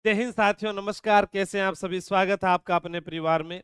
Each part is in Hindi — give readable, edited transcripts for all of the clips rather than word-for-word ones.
जय हिंद साथियों, नमस्कार। कैसे हैं आप सभी? स्वागत है आपका अपने परिवार में।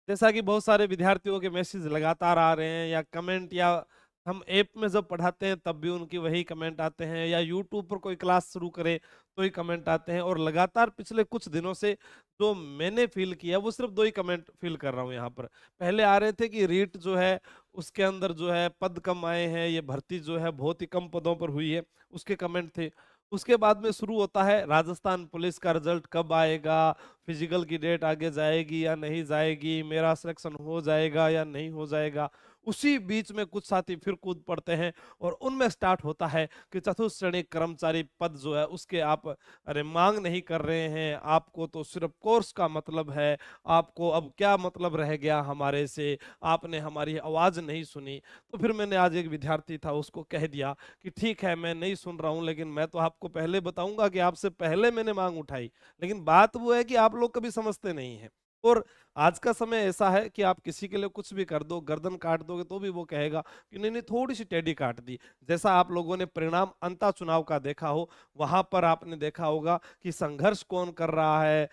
जैसा कि बहुत सारे विद्यार्थियों के मैसेज लगातार आ रहे हैं या कमेंट, या हम ऐप में जब पढ़ाते हैं तब भी उनकी वही कमेंट आते हैं, या यूट्यूब पर कोई क्लास शुरू करे तो ही कमेंट आते हैं। और लगातार पिछले कुछ दिनों से जो मैंने फील किया वो सिर्फ दो ही कमेंट फील कर रहा हूँ यहाँ पर। पहले आ रहे थे कि रीट जो है उसके अंदर जो है पद कम आए हैं, ये भर्ती जो है बहुत ही कम पदों पर हुई है, उसके कमेंट थे। उसके बाद में शुरू होता है राजस्थान पुलिस का रिजल्ट कब आएगा, फिजिकल की डेट आगे जाएगी या नहीं जाएगी, मेरा सिलेक्शन हो जाएगा या नहीं हो जाएगा। उसी बीच में कुछ साथी फिर कूद पड़ते हैं और उनमें स्टार्ट होता है कि चतुर्थ श्रेणी कर्मचारी पद जो है उसके आप अरे मांग नहीं कर रहे हैं, आपको तो सिर्फ कोर्स का मतलब है, आपको अब क्या मतलब रह गया हमारे से, आपने हमारी आवाज नहीं सुनी। तो फिर मैंने आज एक विद्यार्थी था उसको कह दिया कि ठीक है, मैं नहीं सुन रहा हूं, लेकिन मैं तो आपको पहले बताऊंगा कि आपसे पहले मैंने मांग उठाई। लेकिन बात वो है कि आप लोग कभी समझते नहीं हैं। और आज का समय ऐसा है कि आप किसी के लिए कुछ भी कर दो, गर्दन काट दोगे तो भी वो कहेगा कि नहीं नहीं, थोड़ी सी टेढ़ी काट दी। जैसा आप लोगों ने परिणाम अंता चुनाव का देखा हो, वहां पर आपने देखा होगा कि संघर्ष कौन कर रहा है,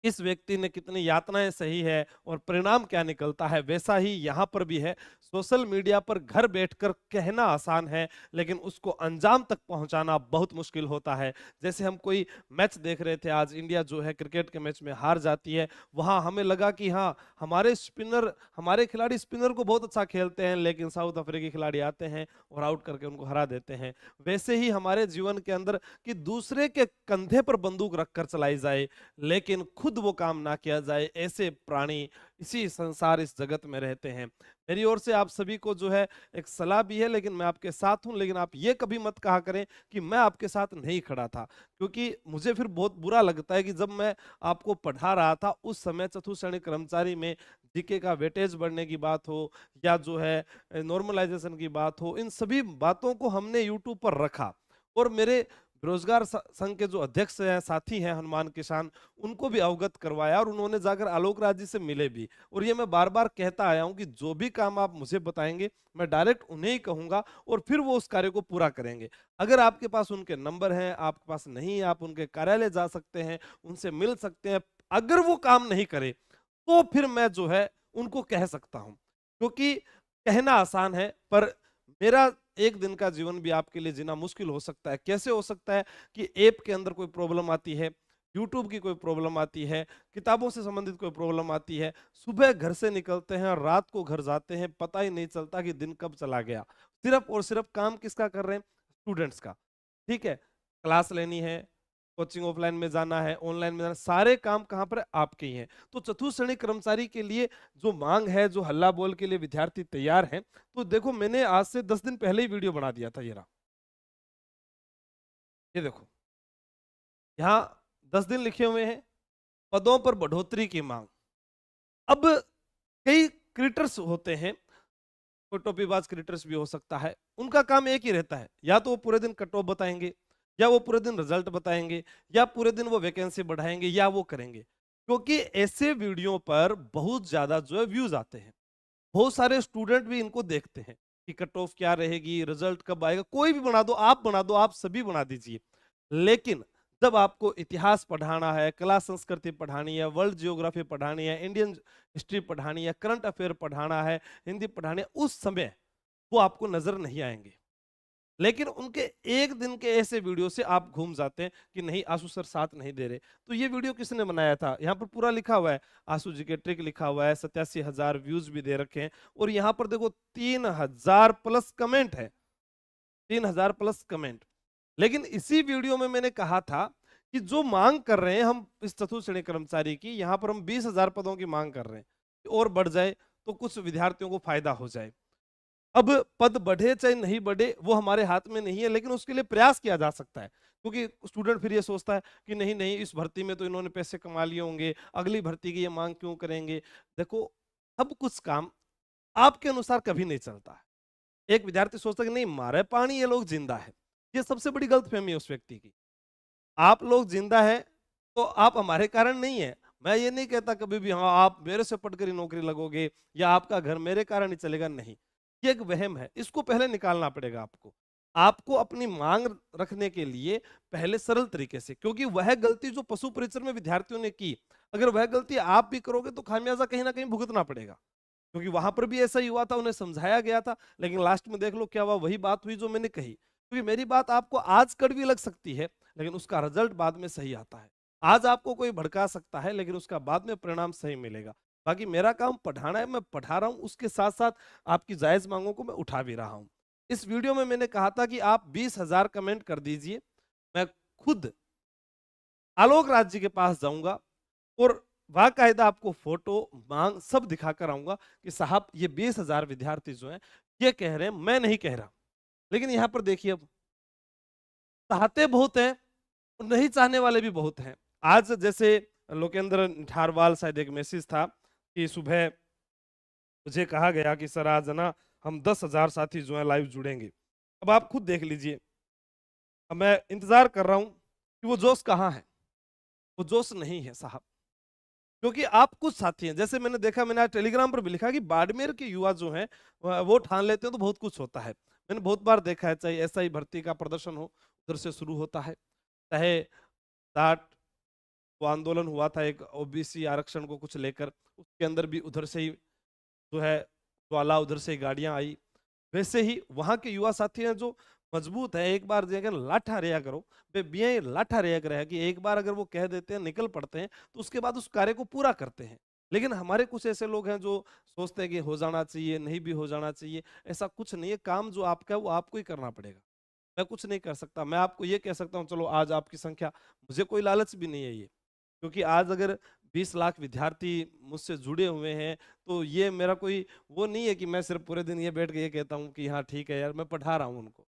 इस व्यक्ति ने कितनी यातनाएं सही है और परिणाम क्या निकलता है। वैसा ही यहाँ पर भी है। सोशल मीडिया पर घर बैठकर कहना आसान है, लेकिन उसको अंजाम तक पहुंचाना बहुत मुश्किल होता है। जैसे हम कोई मैच देख रहे थे, आज इंडिया जो है क्रिकेट के मैच में हार जाती है, वहां हमें लगा कि हाँ, हमारे खिलाड़ी स्पिनर को बहुत अच्छा खेलते हैं, लेकिन साउथ अफ्रीकी खिलाड़ी आते हैं और आउट करके उनको हरा देते हैं। वैसे ही हमारे जीवन के अंदर कि दूसरे के कंधे पर बंदूक रखकर चलाई जाए लेकिन खुद वो काम ना किया जाए, ऐसे प्राणी इसी संसार इस जगत में रहते हैं। मेरी ओर से आप सभी को जो है एक सलाह भी है, लेकिन मैं आपके साथ हूं। लेकिन आप ये कभी मत कहा करें कि मैं आपके साथ नहीं खड़ा था, क्योंकि मुझे फिर बहुत बुरा लगता है कि जब मैं आपको पढ़ा रहा था उस समय चतुर्थ श्रेणी कर्मचारी में जीके का वेटेज बढ़ने की बात हो या जो है नॉर्मलाइजेशन की बात हो, इन सभी बातों को हमने यूट्यूब पर रखा। और मेरे बेरोजगार संघ के जो अध्यक्ष हैं, साथी हैं हनुमान किसान, उनको भी अवगत करवाया और उन्होंने जाकर आलोक राज जी से मिले भी। और ये मैं बार बार कहता आया हूं कि जो भी काम आप मुझे बताएंगे मैं डायरेक्ट उन्हें ही कहूंगा और फिर वो उस कार्य को पूरा करेंगे। अगर आपके पास उनके नंबर हैं, आपके पास नहीं है, आप उनके कार्यालय जा सकते हैं, उनसे मिल सकते हैं। अगर वो काम नहीं करे तो फिर मैं जो है उनको कह सकता हूं, क्योंकि कहना आसान है पर मेरा एक दिन का जीवन भी आपके लिए जीना मुश्किल हो सकता है। कैसे हो सकता है कि ऐप के अंदर कोई प्रॉब्लम आती है, यूट्यूब की कोई प्रॉब्लम आती है, किताबों से संबंधित कोई प्रॉब्लम आती है, सुबह घर से निकलते हैं और रात को घर जाते हैं, पता ही नहीं चलता कि दिन कब चला गया। सिर्फ और सिर्फ काम किसका कर रहे हैं? स्टूडेंट्स का। ठीक है, क्लास लेनी है, कोचिंग ऑफलाइन में जाना है, ऑनलाइन में जाना है, सारे काम कहाँ पर है? आपके ही हैं। तो चतुर्थ श्रेणी कर्मचारी के लिए जो मांग है, जो हल्ला बोल के लिए विद्यार्थी तैयार हैं, तो देखो मैंने आज से 10 दिन पहले ही वीडियो बना दिया था। ये रहा, ये देखो, यहाँ 10 दिन लिखे हुए हैं, पदों पर बढ़ोतरी की मांग। अब कई क्रिएटर्स होते हैं, कोई टोपीबाज क्रिएटर्स भी हो सकता है, उनका काम एक ही रहता है, या तो वो पूरे दिन कट ऑफ बताएंगे, या वो पूरे दिन रिजल्ट बताएंगे, या पूरे दिन वो वैकेंसी बढ़ाएंगे, या वो करेंगे। क्योंकि ऐसे वीडियो पर बहुत ज्यादा जो है व्यूज आते हैं, बहुत सारे स्टूडेंट भी इनको देखते हैं कि कट ऑफ क्या रहेगी, रिजल्ट कब आएगा। कोई भी बना दो, आप बना दो, आप सभी बना दीजिए। लेकिन जब आपको इतिहास पढ़ाना है, कला संस्कृति पढ़ानी है, वर्ल्ड जियोग्राफी पढ़ानी है, इंडियन हिस्ट्री पढ़ानी है, करंट अफेयर पढ़ाना है, हिंदी पढ़ानी है, उस समय वो आपको नजर नहीं आएंगे। लेकिन उनके एक दिन के ऐसे वीडियो से आप घूम जाते हैं कि नहीं, आंसू सर साथ नहीं दे रहे। तो ये वीडियो किसने बनाया था? यहाँ पर पूरा लिखा हुआ है, आंसू जी के ट्रिक लिखा हुआ है, 87,000 व्यूज भी दे रखे हैं। और यहाँ पर देखो 3,000 प्लस कमेंट है, 3,000 प्लस कमेंट। लेकिन इसी वीडियो में मैंने कहा था कि जो मांग कर रहे हैं हम इस चतुर्थ श्रेणी कर्मचारी की, यहाँ पर हम 20,000 पदों की मांग कर रहे हैं, और बढ़ जाए तो कुछ विद्यार्थियों को फायदा हो जाए। अब पद बढ़े चाहे नहीं बढ़े वो हमारे हाथ में नहीं है, लेकिन उसके लिए प्रयास किया जा सकता है। क्योंकि स्टूडेंट फिर ये सोचता है कि नहीं नहीं, इस भर्ती में तो इन्होंने पैसे कमा लिए होंगे, अगली भर्ती की ये मांग क्यों करेंगे। देखो, सब कुछ काम आपके अनुसार कभी नहीं चलता है। एक विद्यार्थी सोचता है कि नहीं, मारे पानी ये लोग जिंदा है, ये सबसे बड़ी गलतफहमी है उस व्यक्ति की। आप लोग जिंदा है तो आप हमारे कारण नहीं है। मैं ये नहीं कहता कभी भी हाँ आप मेरे से पढ़कर ही नौकरी लगोगे या आपका घर मेरे कारण ही चलेगा, नहीं। ये एक वहम है, इसको पहले निकालना पड़ेगा आपको। आपको अपनी मांग रखने के लिए पहले सरल तरीके से, क्योंकि वह गलती जो पशु परिचर में विद्यार्थियों ने की, अगर वह गलती आप भी करोगे तो खामियाजा कहीं ना कहीं भुगतना पड़ेगा। क्योंकि वहां पर भी ऐसा ही हुआ था, उन्हें समझाया गया था, लेकिन लास्ट में देख लो क्या हुआ, वही बात हुई जो मैंने कही। क्योंकि मेरी बात आपको आज कड़वी लग सकती है, लेकिन उसका रिजल्ट बाद में सही आता है। आज आपको कोई भड़का सकता है, लेकिन उसका बाद में परिणाम सही मिलेगा। बाकी मेरा काम पढ़ाना है, मैं पढ़ा रहा हूं, उसके साथ साथ आपकी जायज मांगों को मैं उठा भी रहा हूं। इस वीडियो में मैंने कहा था कि आप 20,000 कमेंट कर दीजिए, मैं खुद आलोक राज जी के पास जाऊंगा और बाकायदा आपको फोटो मांग सब दिखाकर आऊंगा कि साहब ये 20,000 विद्यार्थी जो हैं ये कह रहे हैं, मैं नहीं कह रहा। लेकिन यहां पर देखिए, अब चाहते बहुत हैं और नहीं चाहने वाले भी बहुत हैं। आज जैसे लोकेंद्र ठारवाल शायद एक मैसेज था कि सुबह मुझे कहा गया कि सर आज ना हम 10,000 साथी जो है लाइव जुड़ेंगे। अब आप खुद देख लीजिए, अब मैं इंतजार कर रहा हूं कि वो जोश कहाँ है। वो जोश नहीं है साहब, क्योंकि आप कुछ साथी हैं, जैसे मैंने देखा, मैंने आज टेलीग्राम पर भी लिखा कि बाड़मेर के युवा जो हैं वो ठान लेते हैं तो बहुत कुछ होता है। मैंने बहुत बार देखा है, चाहे ऐसा ही भर्ती का प्रदर्शन हो उधर से शुरू होता है, चाहे जाट वो आंदोलन हुआ था एक ओबीसी आरक्षण को कुछ लेकर, उसके अंदर भी उधर से ही जो है ज्वाला, उधर से ही गाड़ियां आई। वैसे ही वहां के युवा साथी हैं जो मजबूत है, एक बार जगह लाठा रेया करो, बे बिया लाठा रेया करे कि एक बार अगर वो कह देते हैं, निकल पड़ते हैं, तो उसके बाद उस कार्य को पूरा करते हैं। लेकिन हमारे कुछ ऐसे लोग हैं जो सोचते हैं कि हो जाना चाहिए, नहीं भी हो जाना चाहिए। ऐसा कुछ नहीं है, काम जो आपका है वो आपको ही करना पड़ेगा। मैं कुछ नहीं कर सकता। मैं आपको ये कह सकता हूँ चलो आज आपकी संख्या, मुझे कोई लालच भी नहीं है ये, क्योंकि आज अगर 20 लाख विद्यार्थी मुझसे जुड़े हुए हैं तो ये मेरा कोई वो नहीं है कि मैं सिर्फ पूरे दिन ये बैठ के ये कहता हूँ कि हाँ ठीक है यार, मैं पढ़ा रहा हूँ उनको।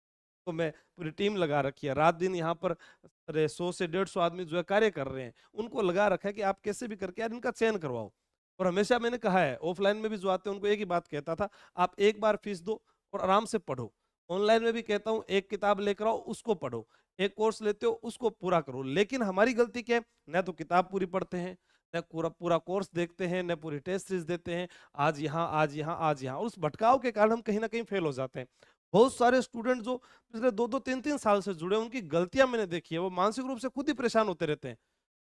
तो मैं पूरी टीम लगा रखी है, रात दिन यहाँ पर अरे 100 से 150 आदमी जो है कार्य कर रहे हैं, उनको लगा रखा है कि आप कैसे भी करके यार इनका चयन करवाओ। और हमेशा मैंने कहा है, ऑफलाइन में भी जो आते हैं उनको एक ही बात कहता था, आप एक बार फीस दो और आराम से पढ़ो। ऑनलाइन में भी कहता हूँ एक किताब लेकर आओ, उसको पढ़ो। एक कोर्स लेते हो उसको पूरा करो। लेकिन हमारी गलती क्या है, न तो किताब पूरी पढ़ते हैं, न पूरा पूरा कोर्स देखते हैं, न पूरी टेस्ट सीरीज देते हैं, आज यहाँ आज यहाँ आज यहाँ, और उस भटकाव के कारण हम कहीं ना कहीं फेल हो जाते हैं। बहुत सारे स्टूडेंट जो पिछले 2-2 3-3 साल से जुड़े, उनकी गलतियां मैंने देखी है, वो मानसिक रूप से खुद ही परेशान होते रहते हैं।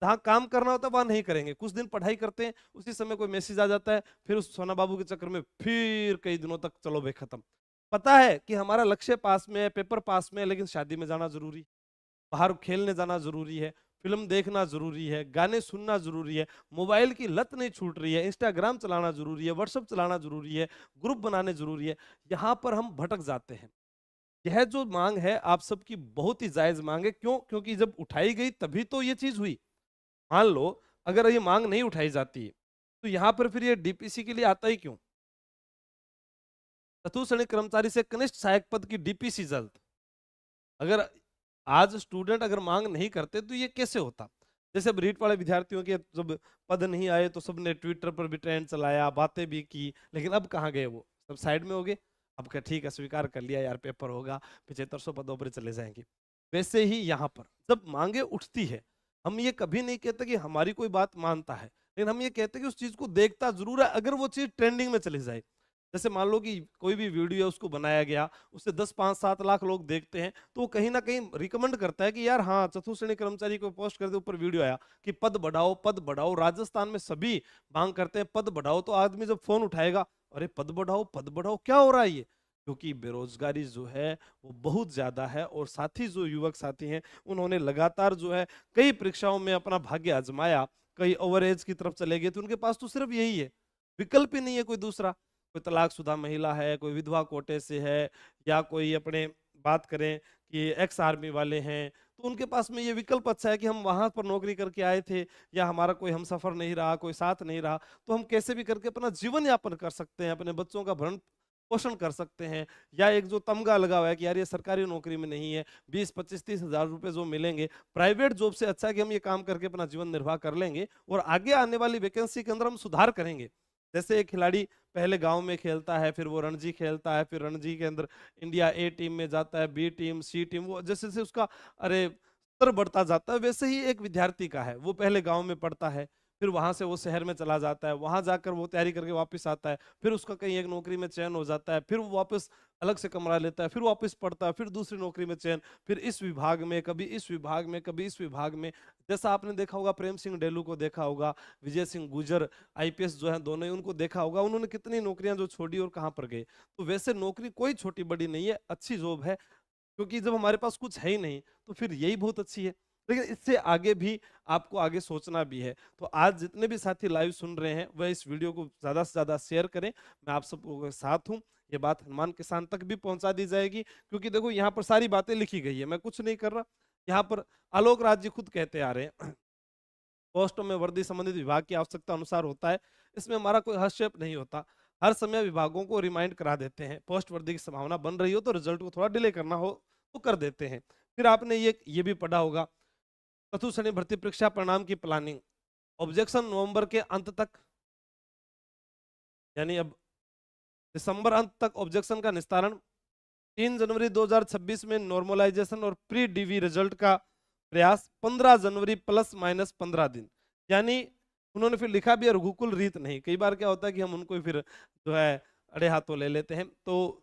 जहाँ काम करना होता है वहां नहीं करेंगे, कुछ दिन पढ़ाई करते हैं, उसी समय कोई मैसेज आ जाता है, फिर उस सोना बाबू के चक्कर में फिर कई दिनों तक चलो भाई खत्म। पता है कि हमारा लक्ष्य पास में है, पेपर पास में है, लेकिन शादी में जाना जरूरी, बाहर खेलने जाना जरूरी है, फिल्म देखना जरूरी है, गाने सुनना जरूरी है, मोबाइल की लत नहीं छूट रही है, इंस्टाग्राम चलाना जरूरी है, व्हाट्सएप चलाना जरूरी है, ग्रुप बनाने जरूरी है। यहाँ पर हम भटक जाते हैं। यह जो मांग है आप सबकी बहुत ही जायज मांग है। क्यों? क्योंकि जब उठाई गई तभी तो ये चीज हुई। मान लो अगर ये मांग नहीं उठाई जाती तो यहाँ पर फिर ये डीपीसी के लिए आता ही क्यों? चतुर्थ श्रेणी कर्मचारी से कनिष्ठ सहायक पद की डीपीसी जल्द, अगर आज स्टूडेंट अगर मांग नहीं करते तो ये कैसे होता? जैसे अब रीट वाले विद्यार्थियों के जब पद नहीं आए तो सबने ट्विटर पर भी ट्रेंड चलाया, बातें भी की, लेकिन अब कहाँ गए वो? सब साइड में हो गए। अब क्या, ठीक है स्वीकार कर लिया यार, पेपर होगा, 7500 पदों पर चले जाएंगे। वैसे ही यहाँ पर जब मांगे उठती है, हम ये कभी नहीं कहते कि हमारी कोई बात मानता है, लेकिन हम ये कहते हैं कि उस चीज को देखता जरूर है, अगर वो चीज ट्रेंडिंग में चली जाए। जैसे मान लो कि कोई भी वीडियो है उसको बनाया गया, उससे 10 5 7 लाख लोग देखते हैं, तो वो कहीं ना कहीं रिकमेंड करता है कि यार हाँ चतुर्थ श्रेणी कर्मचारी को पोस्ट कर दे, ऊपर वीडियो आया कि पद बढ़ाओ पद बढ़ाओ। राजस्थान में सभी मांग करते हैं पद बढ़ाओ, तो आदमी जब फोन उठाएगा, अरे पद बढ़ाओ क्या हो रहा है ये? क्योंकि बेरोजगारी जो है वो बहुत ज्यादा है, और साथी जो युवक साथी हैं उन्होंने लगातार जो है कई परीक्षाओं में अपना भाग्य आजमाया, कई ओवरेज की तरफ चले गए, तो उनके पास तो सिर्फ यही है, विकल्प ही नहीं है कोई दूसरा। कोई तलाकशुदा महिला है, कोई विधवा कोटे से है, या कोई अपने बात करें कि एक्स आर्मी वाले हैं, तो उनके पास में ये विकल्प अच्छा है कि हम वहां पर नौकरी करके आए थे, या हमारा कोई हम सफर नहीं रहा, कोई साथ नहीं रहा, तो हम कैसे भी करके अपना जीवन यापन कर सकते हैं, अपने बच्चों का भरण पोषण कर सकते हैं। या एक जो तमगा लगा हुआ है कि यार ये सरकारी नौकरी में नहीं है, 20 25 30 हजार रुपए जो मिलेंगे प्राइवेट जॉब से, अच्छा है कि हम ये काम करके अपना जीवन निर्वाह कर लेंगे और आगे आने वाली वैकेंसी के अंदर हम सुधार करेंगे। जैसे एक खिलाड़ी पहले गांव में खेलता है, फिर वो रणजी खेलता है, फिर रणजी के अंदर इंडिया ए टीम में जाता है, बी टीम सी टीम, वो जैसे जैसे उसका अरे स्तर बढ़ता जाता है, वैसे ही एक विद्यार्थी का है, वो पहले गांव में पढ़ता है, फिर वहां से वो शहर में चला जाता है, वहां जाकर वो तैयारी करके वापस आता है, फिर उसका कहीं एक नौकरी में चयन हो जाता है, फिर वो वापस अलग से कमरा लेता है, फिर वापस पढ़ता है, फिर दूसरी नौकरी में चयन, फिर इस विभाग में, कभी इस विभाग में, कभी इस विभाग में। जैसा आपने देखा होगा प्रेम सिंह डेलू को देखा होगा, विजय सिंह गुजर आईपीएस जो है दोनों ही, उनको देखा होगा, उन्होंने कितनी नौकरियां जो छोड़ी और कहां पर गए। तो वैसे नौकरी कोई छोटी बड़ी नहीं है, अच्छी जॉब है, क्योंकि जब हमारे पास कुछ है ही नहीं तो फिर यही बहुत अच्छी है। लेकिन इससे आगे भी आपको आगे सोचना भी है। तो आज जितने भी साथी लाइव सुन रहे हैं वह इस वीडियो को ज्यादा से ज्यादा शेयर करें। मैं आप सबके साथ हूं, ये बात हनुमान किसान तक भी पहुंचा दी जाएगी, क्योंकि देखो यहाँ पर सारी बातें लिखी गई है, मैं कुछ नहीं कर रहा। यहाँ पर आलोक राज जी खुद कहते आ रहे हैं पोस्टों में वर्दी संबंधित विभाग की आवश्यकता अनुसार होता है, इसमें हमारा कोई हस्तक्षेप नहीं होता। हर समय विभागों को रिमाइंड करा देते हैं, पोस्ट वर्दी की संभावना बन रही हो तो रिजल्ट को थोड़ा डिले करना हो तो कर देते हैं। फिर आपने ये भी पढ़ा होगा चतुर्थ श्रेणी भर्ती परीक्षा परिणाम की प्लानिंग, ऑब्जेक्शन नवंबर के अंत तक, यानी अब दिसंबर अंत तक ऑब्जेक्शन का निस्तारण। 3 जनवरी 2026 में नॉर्मलाइजेशन और प्री डीवी रिजल्ट का प्रयास, 15 जनवरी प्लस माइनस 15 दिन। यानी उन्होंने फिर लिखा भी है रघुकुल रीत नहीं। कई बार क्या होता है कि हम उनको फिर जो है अड़े हाथों ले लेते हैं, तो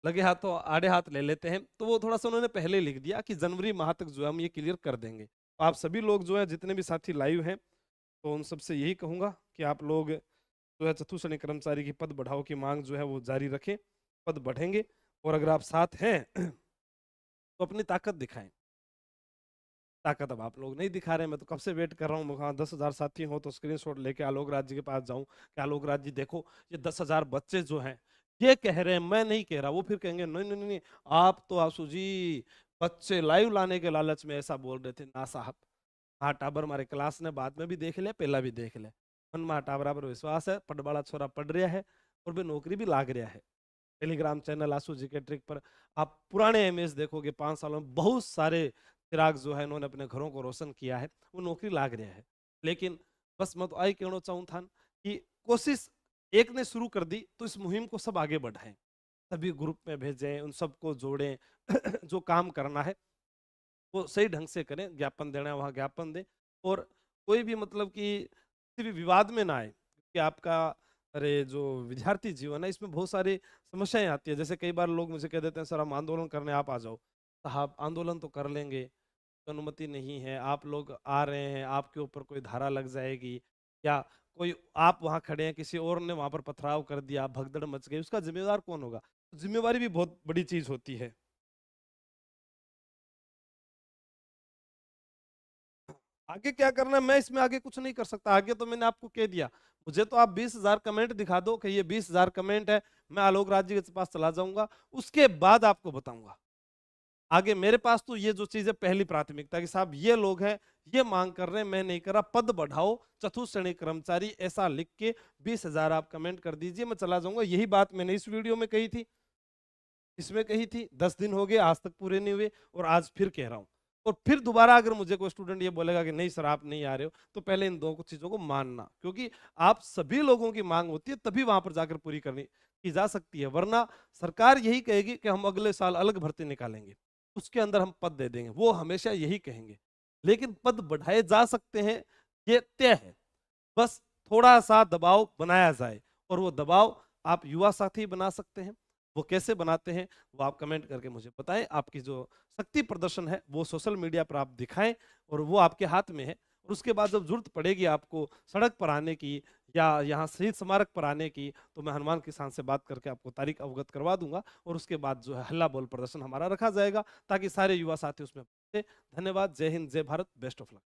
लगे हाथों आड़े हाथ ले लेते हैं, तो वो थोड़ा सा उन्होंने पहले लिख दिया कि जनवरी माह तक जो है हम ये क्लियर कर देंगे। तो आप सभी लोग जो है जितने भी साथी लाइव हैं, तो उन सबसे यही कहूंगा कि आप लोग जो है चतुर्थ श्रेणी कर्मचारी की पद बढ़ाओ की मांग जो है वो जारी रखें, पद बढ़ेंगे। और अगर आप साथ हैं तो अपनी ताकत दिखाएं। ताकत अब आप लोग नहीं दिखा रहे हैं, मैं तो कब से वेट कर रहा हूँ, हाँ 10,000 साथी हो तो स्क्रीनशॉट लेके आलोक राज जी के पास जाऊं कि आलोक राज जी देखो ये 10,000 बच्चे जो हैं ये कह रहे हैं, मैं नहीं कह रहा। वो फिर कहेंगे नहीं नहीं नहीं, आप तो आंसू जी बच्चे लाइव लाने के लालच में ऐसा बोल रहे थे ना साहब। हाँ टाबर हमारे क्लास ने बाद में भी देख लिया, पहला भी देख लिया, मन में टाबरा पर विश्वास है, पढ़वाड़ा छोरा पढ़ रहा है और भी नौकरी भी लाग रहा है। टेलीग्राम चैनल आंसू जी के ट्रिक पर आप पुराने इमेज देखोगे, 5 सालों में बहुत सारे चिराग जो है इन्होंने अपने घरों को रोशन किया है, वो नौकरी लाग रहा है। लेकिन बस मैं तो आई कहना चाहूँ था कि कोशिश एक ने शुरू कर दी तो इस मुहिम को सब आगे बढ़ाएं, सभी ग्रुप में भेजें, उन सबको जोड़ें जो काम करना है वो सही ढंग से करें, ज्ञापन देना है वहाँ ज्ञापन दें, और कोई भी मतलब कि किसी भी विवाद में ना आए। कि आपका अरे जो विद्यार्थी जीवन है इसमें बहुत सारी समस्याएं आती है। जैसे कई बार लोग मुझे कह देते हैं सर हम आंदोलन करने आप आ जाओ। साहब आंदोलन तो कर लेंगे, अनुमति नहीं है, आप लोग आ रहे हैं, आपके ऊपर कोई धारा लग जाएगी, या कोई आप वहां खड़े हैं किसी और ने वहां पर पथराव कर दिया, भगदड़ मच गई, उसका जिम्मेदार कौन होगा? जिम्मेवारी भी बहुत बड़ी चीज होती है। आगे क्या करना है मैं इसमें आगे कुछ नहीं कर सकता, आगे तो मैंने आपको कह दिया। मुझे तो आप 20,000 कमेंट दिखा दो कि ये 20,000 कमेंट है, मैं आलोक राज जी के पास चला जाऊंगा, उसके बाद आपको बताऊंगा। आगे मेरे पास तो ये जो चीज है पहली प्राथमिकता कि साहब ये लोग हैं, ये मांग कर रहे हैं, मैं नहीं कर रहा, पद बढ़ाओ चतुर्थ श्रेणी कर्मचारी ऐसा लिख के 20,000 आप कमेंट कर दीजिए, मैं चला जाऊंगा। यही बात मैंने इस वीडियो में कही थी, इसमें कही थी, 10 दिन हो गए आज तक पूरे नहीं हुए, और आज फिर कह रहा हूं। और फिर दोबारा अगर मुझे कोई स्टूडेंट ये बोलेगा कि नहीं सर आप नहीं आ रहे हो, तो पहले इन दो चीजों को मानना, क्योंकि आप सभी लोगों की मांग होती है तभी वहां पर जाकर पूरी करनी की जा सकती है। वरना सरकार यही कहेगी कि हम अगले साल अलग भर्ती निकालेंगे, उसके अंदर हम पद दे देंगे, वो हमेशा यही कहेंगे। लेकिन पद बढ़ाए जा सकते हैं, ये तय है। बस थोड़ा सा दबाव बनाया जाए, और वो दबाव आप युवा साथी बना सकते हैं। वो कैसे बनाते हैं वो आप कमेंट करके मुझे बताएं। आपकी जो शक्ति प्रदर्शन है वो सोशल मीडिया पर आप दिखाएं, और वो आपके हाथ में है। और उसके बाद जब जरूरत पड़ेगी आपको सड़क पर आने की या यहाँ शहीद स्मारक पर आने की, तो मैं हनुमान किसान से बात करके आपको तारीख अवगत करवा दूंगा, और उसके बाद जो है हल्ला बोल प्रदर्शन हमारा रखा जाएगा, ताकि सारे युवा साथी उसमें। धन्यवाद, जय हिंद, जय भारत, बेस्ट ऑफ लक।